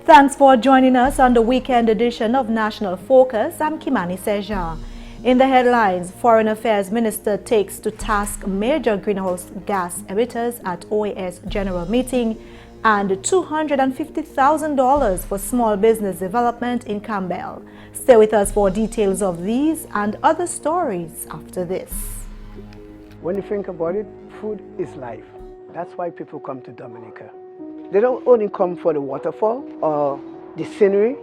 Thanks for joining us on the weekend edition of National Focus. I'm Kimani St. In the headlines, Foreign Affairs Minister takes to task major greenhouse gas emitters at OAS General Meeting, and $250,000 for small business development in Campbell. Stay with us for details of these and other stories after this. When you think about it, food is life. That's why people come to Dominica. They don't only come for the waterfall or the scenery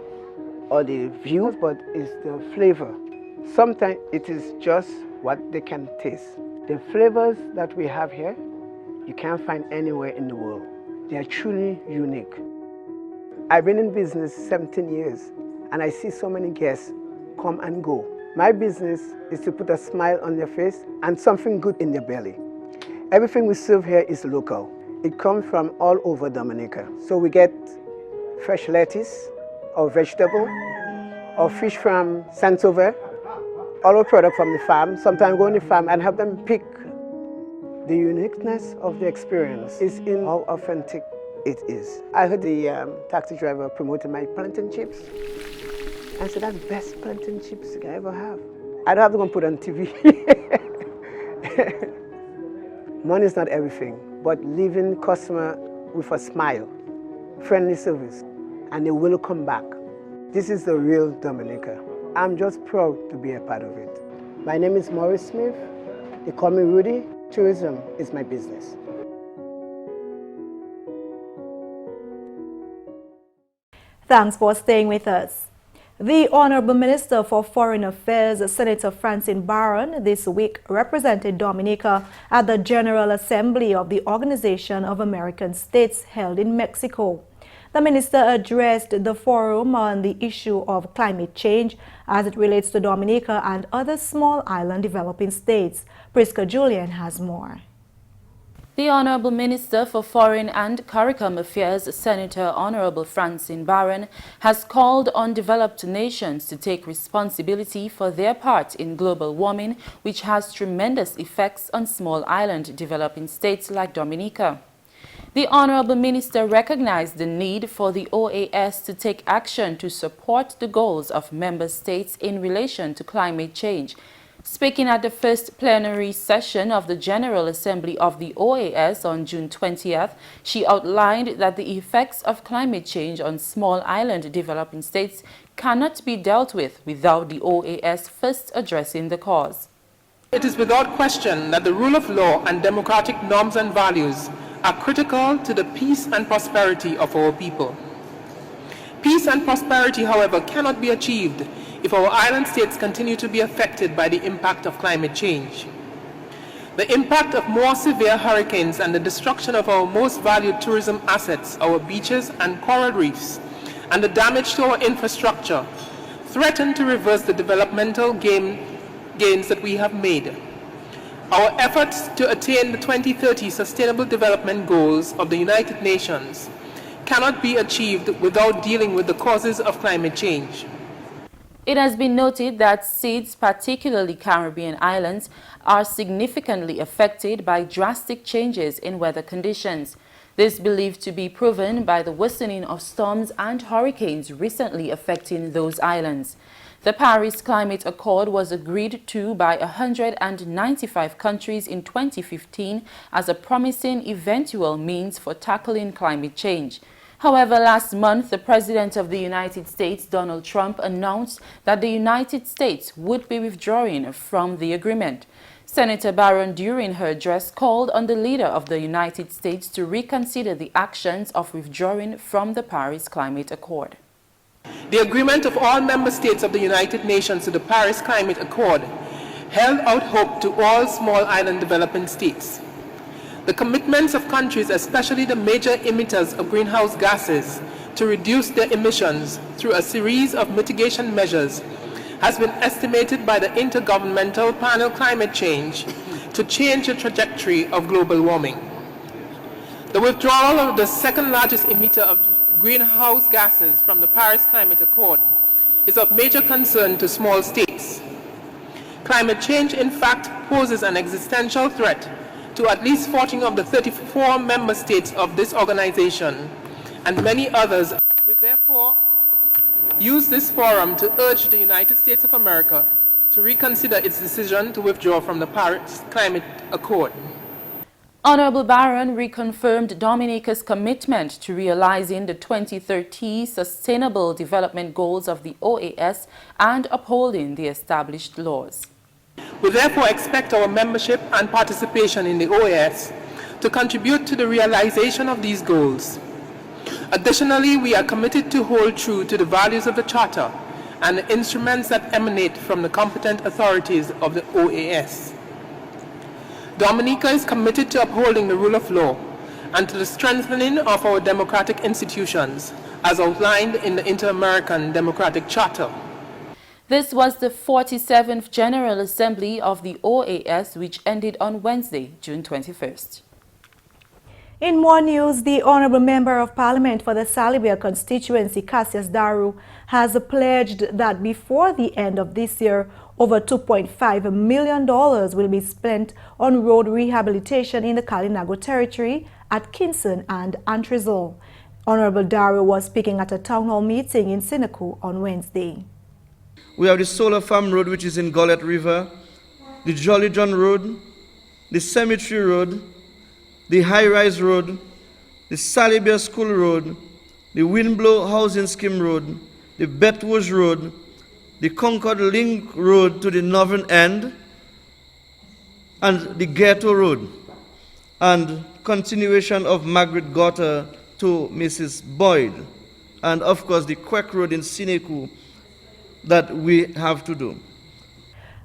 or the views, but it's the flavor. Sometimes it is just what they can taste. The flavors that we have here, you can't find anywhere in the world. They are truly unique. I've been in business 17 years, and I see so many guests come and go. My business is to put a smile on their face and something good in their belly. Everything we serve here is local. It comes from all over Dominica. So we get fresh lettuce, or vegetable, or fish from Saint-Sauveur, all our product from the farm. Sometimes go on the farm and have them pick. The uniqueness of the experience is in how authentic it is. I heard the taxi driver promoting my plantain chips. I said, that's the best plantain chips I ever have. I don't have to go and put it on TV. Money is not everything, but leaving customer with a smile, friendly service, and they will come back. This is the real Dominica. I'm just proud to be a part of it. My name is Maurice Smith. They call me Rudy. Tourism is my business. Thanks for staying with us. The Honorable Minister for Foreign Affairs, Senator Francine Barron, this week represented Dominica at the General Assembly of the Organization of American States held in Mexico. The minister addressed the forum on the issue of climate change as it relates to Dominica and other small island developing states. Priska Julian has more. The Honorable Minister for Foreign and CARICOM Affairs, Senator Honorable Francine Barron, has called on developed nations to take responsibility for their part in global warming, which has tremendous effects on small island developing states like Dominica. The Honorable Minister recognized the need for the OAS to take action to support the goals of member states in relation to climate change. Speaking at the first plenary session of the General Assembly of the OAS on June 20th, she outlined that the effects of climate change on small island developing states cannot be dealt with without the OAS first addressing the cause. It is without question that the rule of law and democratic norms and values are critical to the peace and prosperity of our people. Peace and prosperity, however, cannot be achieved if our island states continue to be affected by the impact of climate change. The impact of more severe hurricanes and the destruction of our most valued tourism assets, our beaches and coral reefs, and the damage to our infrastructure threaten to reverse the developmental gains that we have made. Our efforts to attain the 2030 Sustainable Development Goals of the United Nations cannot be achieved without dealing with the causes of climate change. It has been noted that states, particularly Caribbean islands, are significantly affected by drastic changes in weather conditions. This believed to be proven by the worsening of storms and hurricanes recently affecting those islands. The Paris Climate Accord was agreed to by 195 countries in 2015 as a promising eventual means for tackling climate change. However, last month, the President of the United States, Donald Trump, announced that the United States would be withdrawing from the agreement. Senator Barron, during her address, called on the leader of the United States to reconsider the actions of withdrawing from the Paris Climate Accord. The agreement of all member states of the United Nations to the Paris Climate Accord held out hope to all small island developing states. The commitments of countries, especially the major emitters of greenhouse gases, to reduce their emissions through a series of mitigation measures has been estimated by the Intergovernmental Panel Climate Change to change the trajectory of global warming. The withdrawal of the second largest emitter of greenhouse gases from the Paris Climate Accord is of major concern to small states. Climate change, in fact, poses an existential threat to at least 14 of the 34 member states of this organization and many others We therefore use this forum to urge the United States of America to reconsider its decision to withdraw from the Paris Climate Accord. Honorable Barron reconfirmed Dominica's commitment to realizing the 2030 Sustainable Development Goals of the OAS and upholding the established laws. We therefore expect our membership and participation in the OAS to contribute to the realization of these goals. Additionally, we are committed to hold true to the values of the Charter and the instruments that emanate from the competent authorities of the OAS. Dominica is committed to upholding the rule of law and to the strengthening of our democratic institutions, as outlined in the Inter-American Democratic Charter. This was the 47th General Assembly of the OAS, which ended on Wednesday, June 21st. In more news, the Honourable Member of Parliament for the Salibia constituency, Cassius Daru, has pledged that before the end of this year, over $2.5 million will be spent on road rehabilitation in the Kalinago territory at Kingston and Antrizal. Honourable Daru was speaking at a town hall meeting in Seneco on Wednesday. We have the Solar Farm Road, which is in Gullet River, the Jolly John Road, the Cemetery Road, the High Rise Road, the Salibia School Road, the Windblow Housing Scheme Road, the Betwoods Road, the Concord Link Road to the northern end, and the Ghetto Road, and continuation of Margaret Gutter to Mrs. Boyd, and of course the Quack Road in Seneco that we have to do.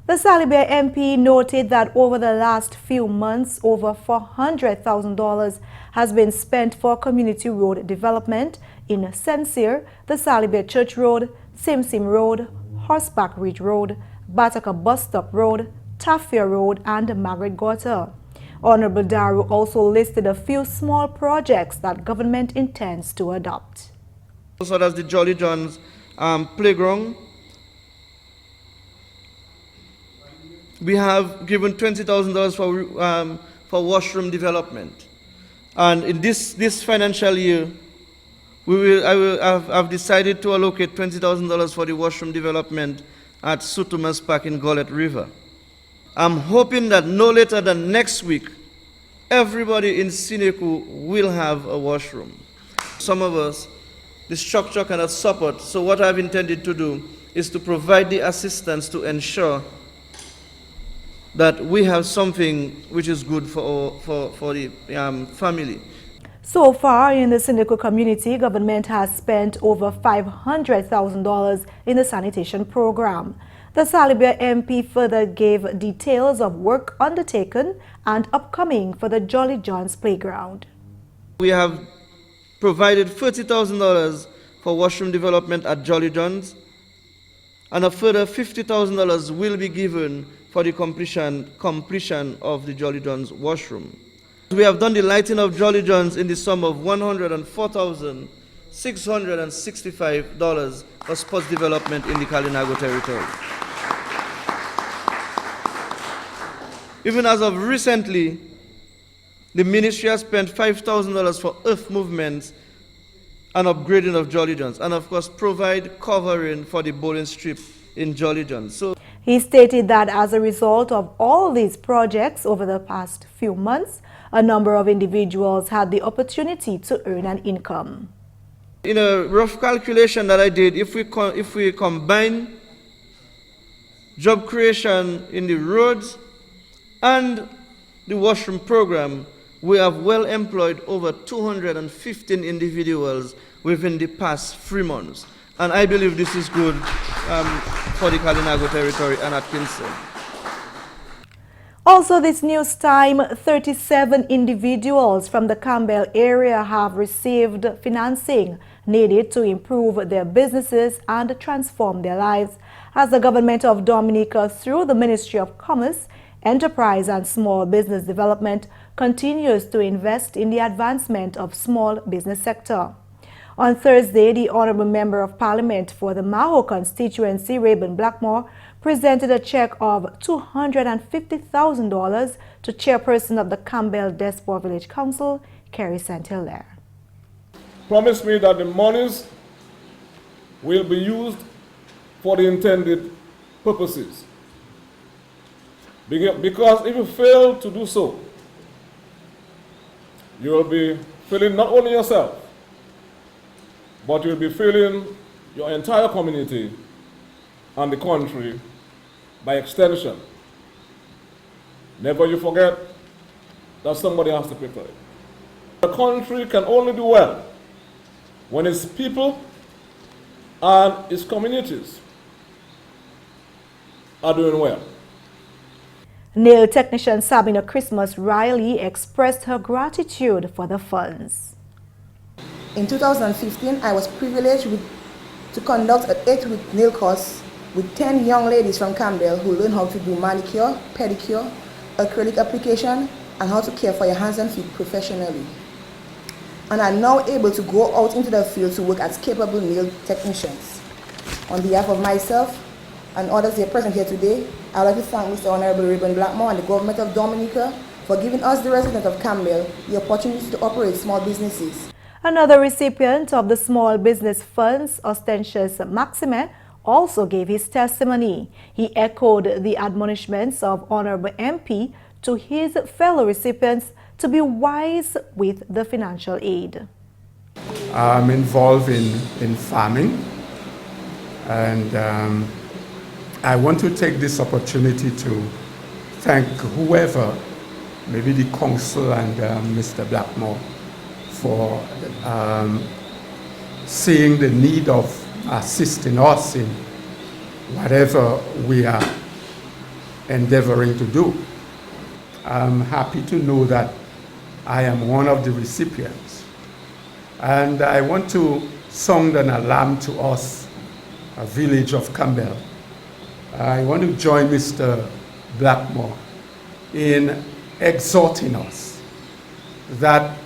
The Salibia MP noted that over the last few months, over $400,000 has been spent for community road development in Sincere, the Salibia Church Road, Sim Road, Horseback Ridge Road, Bataka Bus Stop Road, Tafia Road, and Margaret Gutter. Honorable Daru also listed a few small projects that government intends to adopt. So that's the Jolly John's playground. We have given $20,000 for washroom development, and in this financial year, I've decided to allocate $20,000 for the washroom development at Sutumas Park in Gullet River. I'm hoping that no later than next week, everybody in Seneco will have a washroom. Some of us, the structure cannot support, so what I've intended to do is to provide the assistance to ensure that we have something which is good for the family. So far in the Seneco community, government has spent over $500,000 in the sanitation program. The Salibia MP further gave details of work undertaken and upcoming for the Jolly John's playground. We have provided $30,000 for washroom development at Jolly John's, and a further $50,000 will be given for the completion of the Jolly John's washroom. We have done the lighting of Jolly John's in the sum of $104,665 for sports development in the Kalinago territory. Even as of recently, the ministry has spent $5,000 for earth movements and upgrading of Jolly John's, and of course provide covering for the bowling strip in Jolly John's. He stated that as a result of all these projects over the past few months, a number of individuals had the opportunity to earn an income. In a rough calculation that I did, if we combine job creation in the roads and the washroom program, we have well employed over 215 individuals within the past 3 months. And I believe this is good for the Kalinago territory and at Kingston. Also this news time, 37 individuals from the Campbell area have received financing needed to improve their businesses and transform their lives as the government of Dominica, through the Ministry of Commerce, Enterprise and Small Business Development, continues to invest in the advancement of small business sector. On Thursday, the Honourable Member of Parliament for the Maho constituency, Rayburn Blackmore, presented a cheque of $250,000 to chairperson of the Campbell Desport Village Council, Kimani St. Promise me that the monies will be used for the intended purposes. Because if you fail to do so, you will be failing not only yourself, but you'll be failing your entire community and the country by extension. Never you forget that somebody has to pay for it. The country can only do well when its people and its communities are doing well. Nail technician Sabina Christmas Riley expressed her gratitude for the funds. In 2015, I was privileged to conduct an 8-week nail course with 10 young ladies from Campbell who learned how to do manicure, pedicure, acrylic application, and how to care for your hands and feet professionally. And I'm now able to go out into the field to work as capable nail technicians. On behalf of myself and others here present here today, I would like to thank Mr. Honorable Rayburn Blackmore and the government of Dominica for giving us, the residents of Campbell, the opportunity to operate small businesses. Another recipient of the Small Business Fund's Ostentious Maxime also gave his testimony. He echoed the admonishments of Honorable MP to his fellow recipients to be wise with the financial aid. I'm involved in farming, and I want to take this opportunity to thank whoever, maybe the council and Mr. Blackmore, for seeing the need of assisting us in whatever we are endeavoring to do. I'm happy to know that I am one of the recipients. And I want to sound an alarm to us, a village of Campbell. I want to join Mr. Blackmore in exhorting us that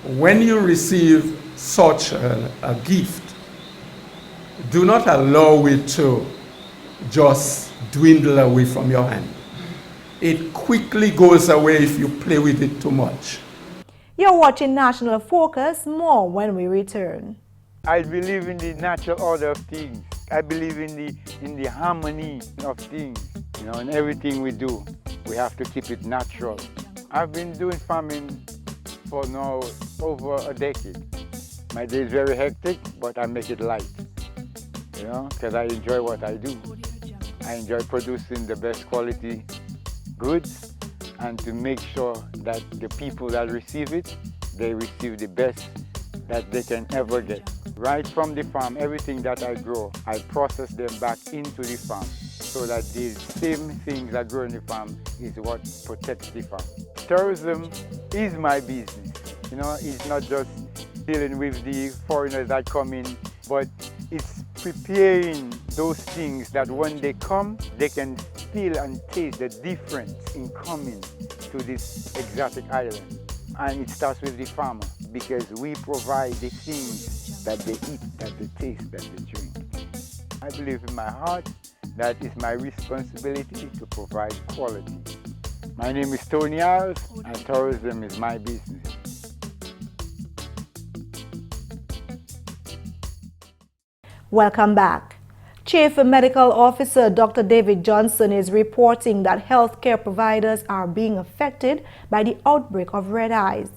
when you receive such a gift, do not allow it to just dwindle away from your hand. It quickly goes away if you play with it too much. You're watching National Focus. More when we return. I believe in the natural order of things. I believe in the harmony of things. You know, in everything we do, we have to keep it natural. I've been doing farming for now over a decade. My day is very hectic, but I make it light. You know, because I enjoy what I do. I enjoy producing the best quality goods and to make sure that the people that receive it, they receive the best that they can ever get. Right from the farm, everything that I grow, I process them back into the farm so that these same things that grow in the farm is what protects the farm. Tourism is my business. You know, it's not just dealing with the foreigners that come in, but it's preparing those things that when they come, they can feel and taste the difference in coming to this exotic island. And it starts with the farmer, because we provide the things that they eat, that they taste, that they drink. I believe in my heart that it's my responsibility to provide quality. My name is Tony Alves, and tourism is my business. Welcome back. Chief Medical Officer Dr. David Johnson is reporting that healthcare providers are being affected by the outbreak of red eyes.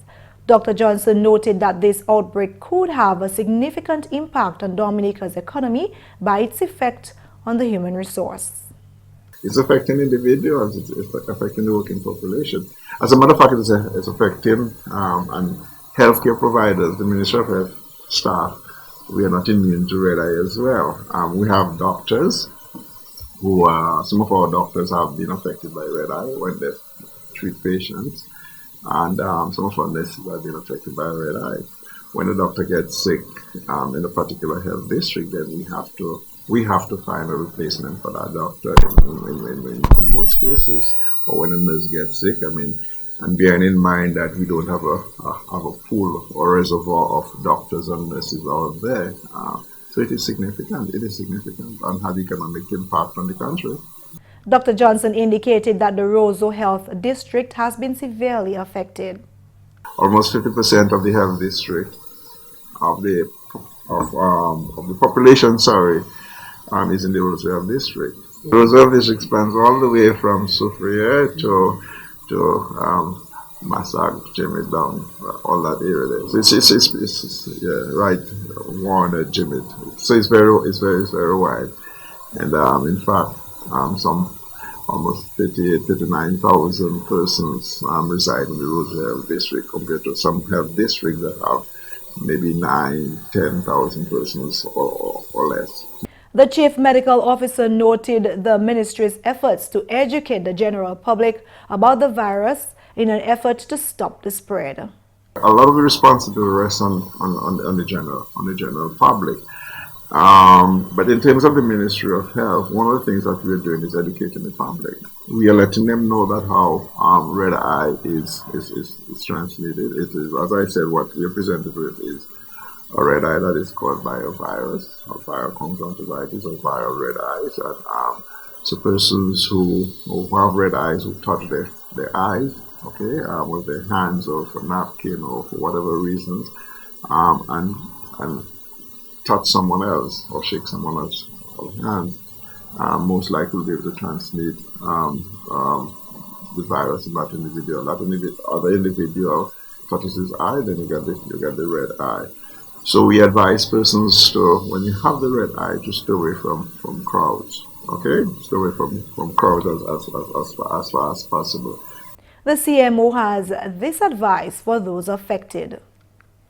Dr. Johnson noted that this outbreak could have a significant impact on Dominica's economy by its effect on the human resource. It's affecting individuals, it's affecting the working population. As a matter of fact, it's affecting and healthcare providers, the Ministry of Health staff. We are not immune to red eye as well. We have doctors who some of our doctors have been affected by red eye when they treat patients, and some of our nurses have been affected by red eye. When a doctor gets sick in a particular health district, then we have to find a replacement for that doctor in most cases. Or when a nurse gets sick, and bearing in mind that we don't have a pool or reservoir of doctors and nurses out there. So it is significant and has economic impact on the country. Dr. Johnson indicated that the Roseau Health District has been severely affected. Almost 50% of the health district, of the of the population, sorry, is in the Reserve District. The Reserve District spans all the way from Soufriere to Massac, Jimmy down, all that area there. So it's yeah, right, Warner, Jimmy. So it's very wide. And in fact, some almost 39,000 persons reside in the Rural Health District compared to some health districts that have maybe 10,000 persons or less. The Chief Medical Officer noted the ministry's efforts to educate the general public about the virus in an effort to stop the spread. A lot of the responsibility rests on the general public. But in terms of the Ministry of Health, one of the things that we're doing is educating the public. We are letting them know that how red eye is transmitted. It is, as I said, what we are presented with is a red eye that is caused by a virus, or viral conjunctivitis, or viral red eyes. And so persons who have red eyes, who touch their eyes, okay, with their hands or for napkin or for whatever reasons, and touch someone else or shake someone else's hand, most likely will be able to transmit the virus in that individual. That other individual touches his eye, then you get the red eye. So we advise persons to, when you have the red eye, to stay away from crowds. Okay, stay away from crowds as far as possible. The CMO has this advice for those affected.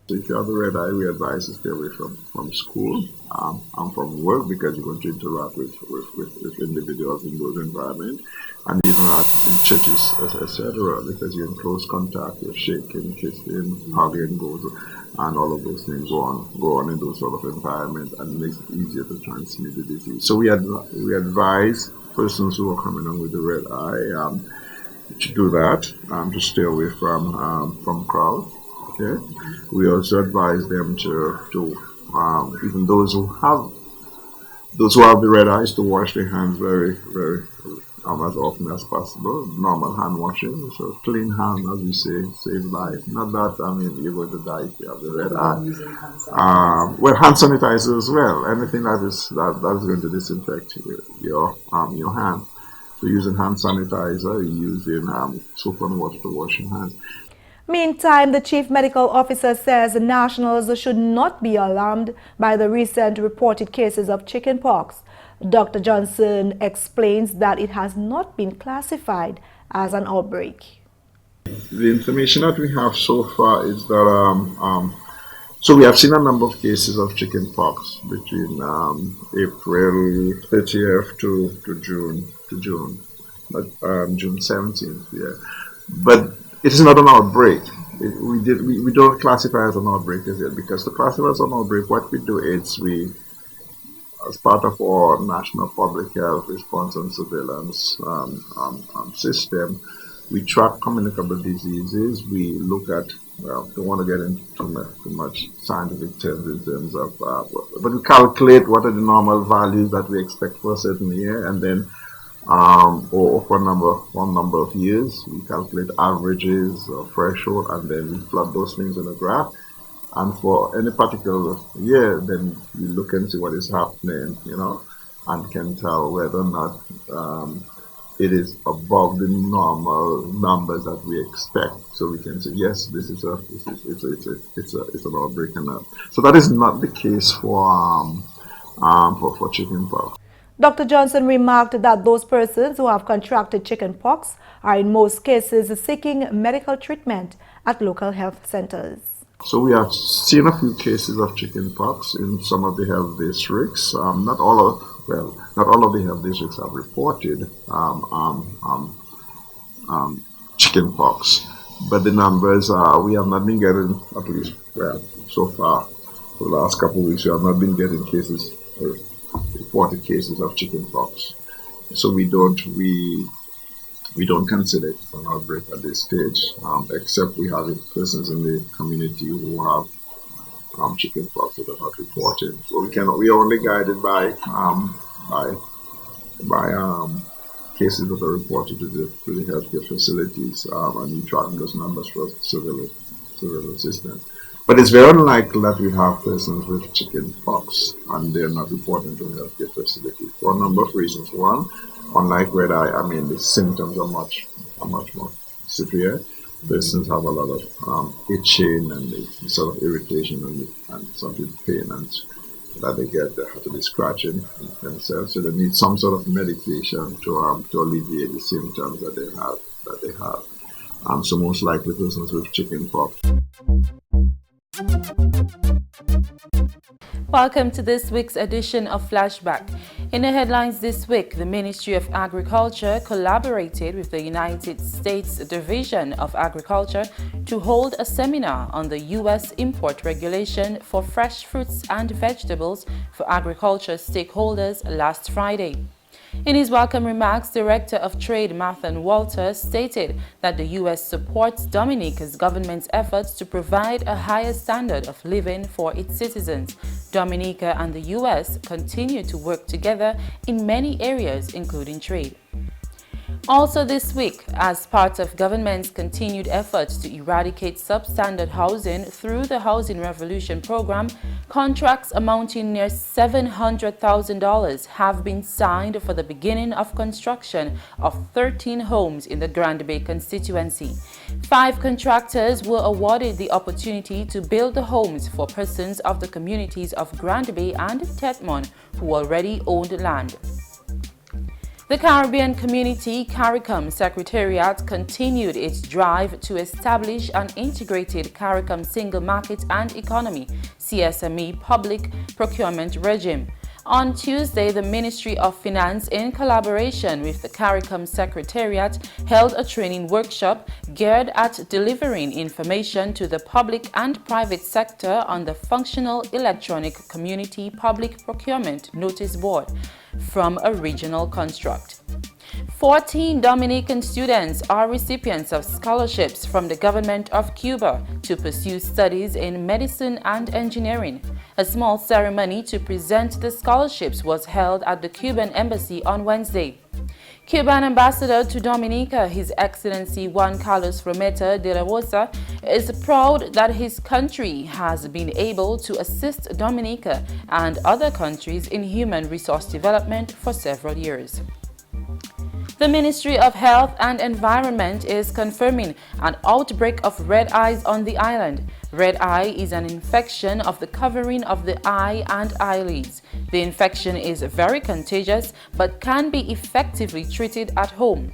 So if you have a red eye, we advise to stay away from school and from work, because you're going to interact with individuals in those environments, and even in churches, etc., because you're in close contact, you're shaking, kissing, hugging, and all of those things go on in those sort of environments, and it makes it easier to transmit the disease. So we advise persons who are coming on with the red eye to do that, to stay away from crowds. Okay. We also advise them to even those who have the red eyes, to wash their hands very as often as possible. Normal hand washing, so clean hand, as we say, saves life. Not that you're going to die if you have the red eye. Well, hand sanitizer as well. Anything that is going to disinfect your hand. So using hand sanitizer, using soap and water to wash your hands. Meantime, the Chief Medical Officer says nationals should not be alarmed by the recent reported cases of chickenpox. Dr. Johnson explains that it has not been classified as an outbreak. The information that we have so far is that so we have seen a number of cases of chickenpox between April 30th to June 17th. Yeah, but it is not an outbreak. We don't classify as an outbreak as yet, because to classify as an outbreak, what we do is we, as part of our national public health response and surveillance system, we track communicable diseases. We look at, don't want to get into too much scientific terms in terms of, but we calculate what are the normal values that we expect for a certain year, and then or for one number of years, we calculate averages or threshold, and then we plot those things in a graph. And for any particular year, then we look and see what is happening, and can tell whether or not it is above the normal numbers that we expect. So we can say, yes, it's an outbreak or not. So that is not the case for chickenpox. Dr. Johnson remarked that those persons who have contracted chickenpox are in most cases seeking medical treatment at local health centers. So we have seen a few cases of chickenpox in some of the health districts. Not all of the health districts have reported chickenpox, but the numbers we have not been getting, at least so far for the last couple of weeks, we have not been getting cases. Reported cases of chickenpox, so we don't consider it an outbreak at this stage, except we have persons in the community who have chickenpox that are not reported. So we are only guided by cases that are reported to the healthcare facilities, and we track those numbers for surveillance system. But it's very unlikely that we have persons with chicken pox and they're not reporting to the healthcare facility for a number of reasons. One, unlike red eye, the symptoms are much more severe. Persons have a lot of itching and sort of irritation and something pain and that they get. They have to be scratching themselves, so they need some sort of medication to alleviate the symptoms that they have. So most likely persons with chicken pox. Welcome to this week's edition of Flashback. In the headlines this week, the Ministry of Agriculture collaborated with the United States Division of Agriculture to hold a seminar on the U.S. import regulation for fresh fruits and vegetables for agriculture stakeholders last Friday. In his welcome remarks, Director of Trade Mathan Walter stated that the U.S. supports Dominica's government's efforts to provide a higher standard of living for its citizens. Dominica and the U.S. continue to work together in many areas, including trade. Also this week, as part of government's continued efforts to eradicate substandard housing through the Housing Revolution program, contracts amounting near $700,000 have been signed for the beginning of construction of 13 homes in the Grand Bay constituency. 5 contractors were awarded the opportunity to build the homes for persons of the communities of Grand Bay and Tetmon who already owned land. The Caribbean Community CARICOM Secretariat continued its drive to establish an integrated CARICOM single market and economy CSME public procurement regime. On Tuesday, the Ministry of Finance, in collaboration with the CARICOM Secretariat, held a training workshop geared at delivering information to the public and private sector on the Functional Electronic Community Public Procurement Notice Board from a regional construct. 14 Dominican students are recipients of scholarships from the government of Cuba to pursue studies in medicine and engineering. A small ceremony to present the scholarships was held at the Cuban Embassy on Wednesday. Cuban Ambassador to Dominica, His Excellency Juan Carlos Rometa de la Rosa, is proud that his country has been able to assist Dominica and other countries in human resource development for several years. The Ministry of Health and Environment is confirming an outbreak of red eyes on the island. Red eye is an infection of the covering of the eye and eyelids. The infection is very contagious but can be effectively treated at home.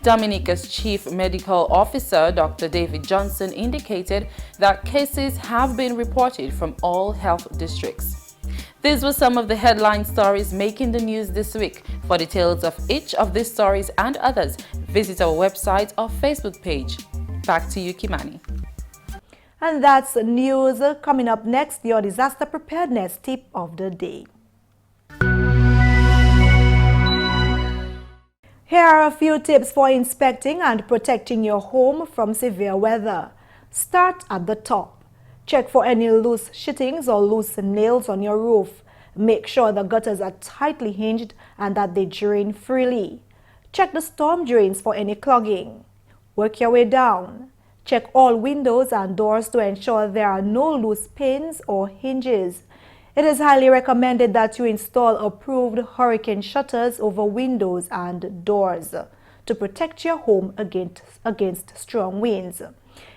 Dominica's Chief Medical Officer, Dr. David Johnson, indicated that cases have been reported from all health districts. These were some of the headline stories making the news this week. For details of each of these stories and others, visit our website or Facebook page. Back to you, Kimani. And that's the news. Coming up next, your disaster preparedness tip of the day. Here are a few tips for inspecting and protecting your home from severe weather. Start at the top. Check for any loose shittings or loose nails on your roof. Make sure the gutters are tightly hinged and that they drain freely. Check the storm drains for any clogging. Work your way down. Check all windows and doors to ensure there are no loose pins or hinges. It is highly recommended that you install approved hurricane shutters over windows and doors to protect your home against strong winds.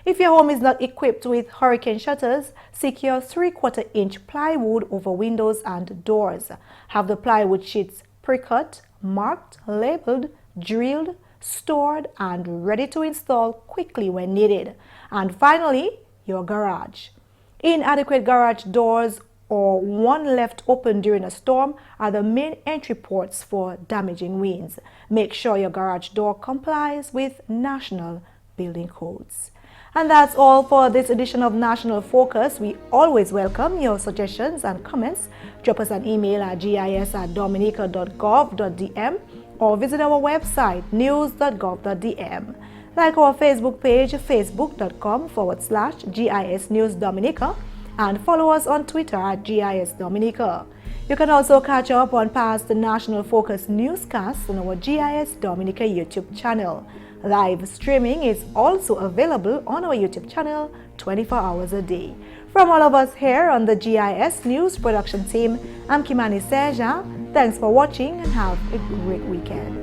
If your home is not equipped with hurricane shutters, secure 3/4 inch plywood over windows and doors. Have the plywood sheets pre-cut, marked, labeled, drilled, stored, and ready to install quickly when needed. And finally, your garage. Inadequate garage doors or one left open during a storm are the main entry ports for damaging winds. Make sure your garage door complies with national building codes. And that's all for this edition of National Focus. We always welcome your suggestions and comments. Drop us an email at gis@dominica.gov.dm or visit our website news.gov.dm. Like our Facebook page, facebook.com/GIS News Dominica, and follow us on Twitter at GIS Dominica. You can also catch up on past National Focus newscasts on our GIS Dominica YouTube channel. Live streaming is also available on our YouTube channel 24 hours a day. From all of us here on the GIS News production team, I'm Kimani St. Thanks for watching and have a great weekend.